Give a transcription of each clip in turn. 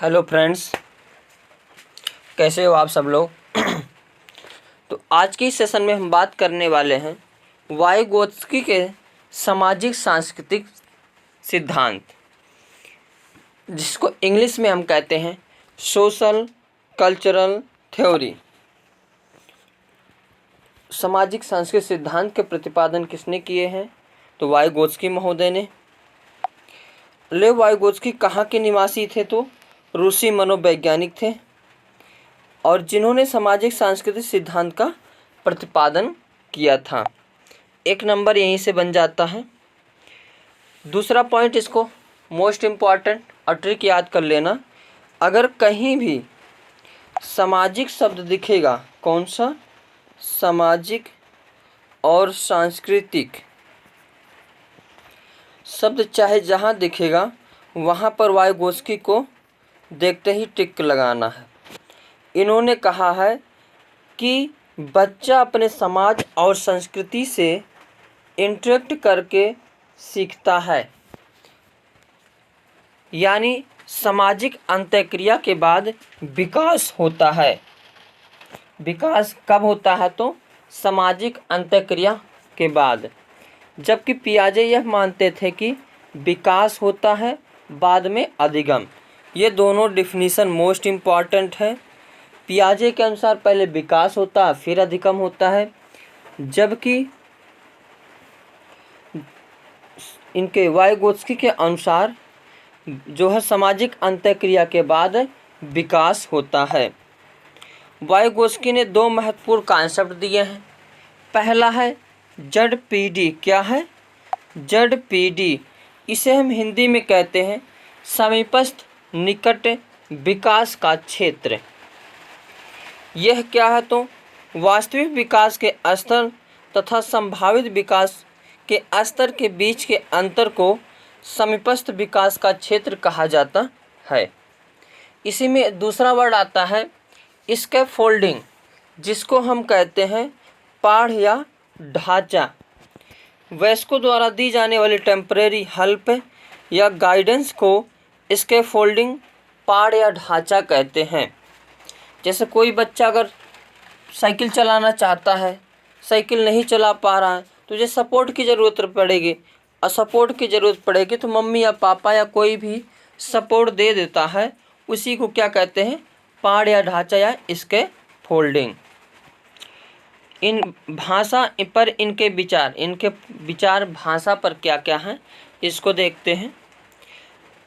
Hello friends, कैसे हो आप सब लोग। तो आज के इस सेशन में हम बात करने वाले हैं वाइगोत्स्की के सामाजिक सांस्कृतिक सिद्धांत, जिसको इंग्लिश में हम कहते हैं सोशल कल्चरल थ्योरी। सामाजिक सांस्कृतिक सिद्धांत के प्रतिपादन किसने किए हैं? तो वाइगोत्स्की महोदय ने। लेव वाइगोत्स्की कहाँ के निवासी थे? तो रूसी मनोवैज्ञानिक थे और जिन्होंने सामाजिक सांस्कृतिक सिद्धांत का प्रतिपादन किया था। एक नंबर यहीं से बन जाता है। दूसरा पॉइंट, इसको मोस्ट इम्पॉर्टेंट और ट्रिक याद कर लेना। अगर कहीं भी सामाजिक शब्द दिखेगा, कौन सा? सामाजिक और सांस्कृतिक शब्द चाहे जहाँ दिखेगा वहाँ पर वाइगोत्स्की को देखते ही टिक लगाना है। इन्होंने कहा है कि बच्चा अपने समाज और संस्कृति से इंटरेक्ट करके सीखता है, यानी सामाजिक अंतःक्रिया के बाद विकास होता है। विकास कब होता है? तो सामाजिक अंतःक्रिया के बाद। जबकि पियाजे यह मानते थे कि विकास होता है बाद में अधिगम। ये दोनों डिफिनीशन मोस्ट इम्पॉर्टेंट है। पियाजे के अनुसार पहले विकास होता है फिर अधिगम होता है, जबकि इनके वाइगोत्स्की के अनुसार जो है सामाजिक अंतःक्रिया के बाद विकास होता है। वाइगोत्स्की ने दो महत्वपूर्ण कॉन्सेप्ट दिए हैं। पहला है जड़ पीढ़ी। क्या है? जड़ पीढ़ी। इसे हम हिंदी में कहते हैं समीपस्थ निकट विकास का क्षेत्र। यह क्या है? तो वास्तविक विकास के स्तर तथा संभावित विकास के स्तर के बीच के अंतर को समीपस्थ विकास का क्षेत्र कहा जाता है। इसी में दूसरा वर्ड आता है स्कैफोल्डिंग, जिसको हम कहते हैं पाढ़ या ढांचा। वयस्कों द्वारा दी जाने वाली टेम्परेरी हेल्प या गाइडेंस को स्कैफोल्डिंग पाढ़ या ढांचा कहते हैं। जैसे कोई बच्चा अगर साइकिल चलाना चाहता है, साइकिल नहीं चला पा रहा है, तुझे सपोर्ट की ज़रूरत पड़ेगी, और सपोर्ट की ज़रूरत पड़ेगी तो मम्मी या पापा या कोई भी सपोर्ट दे देता है। उसी को क्या कहते हैं? पाढ़ या ढांचा या स्कैफोल्डिंग। इन भाषा पर इनके विचार भाषा पर क्या क्या हैं, इसको देखते हैं।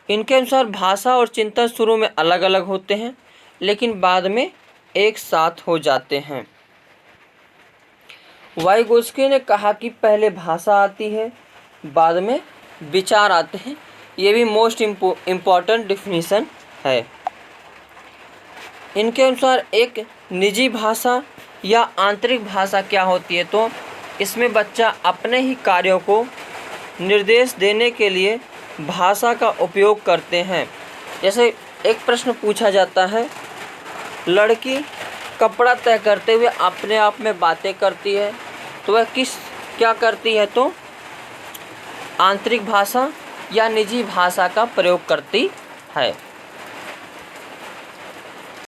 इनके अनुसार भाषा और चिंतन शुरू में अलग अलग होते हैं लेकिन बाद में एक साथ हो जाते हैं। वाइगोत्स्की ने कहा कि पहले भाषा आती है बाद में विचार आते हैं। ये भी मोस्ट इम्पॉर्टेंट डिफिनीशन है। इनके अनुसार एक निजी भाषा या आंतरिक भाषा क्या होती है? तो इसमें बच्चा अपने ही कार्यों को निर्देश देने के लिए भाषा का उपयोग करते हैं। जैसे एक प्रश्न पूछा जाता है, लड़की कपड़ा तय करते हुए अपने आप में बातें करती है तो वह क्या करती है? तो आंतरिक भाषा या निजी भाषा का प्रयोग करती है।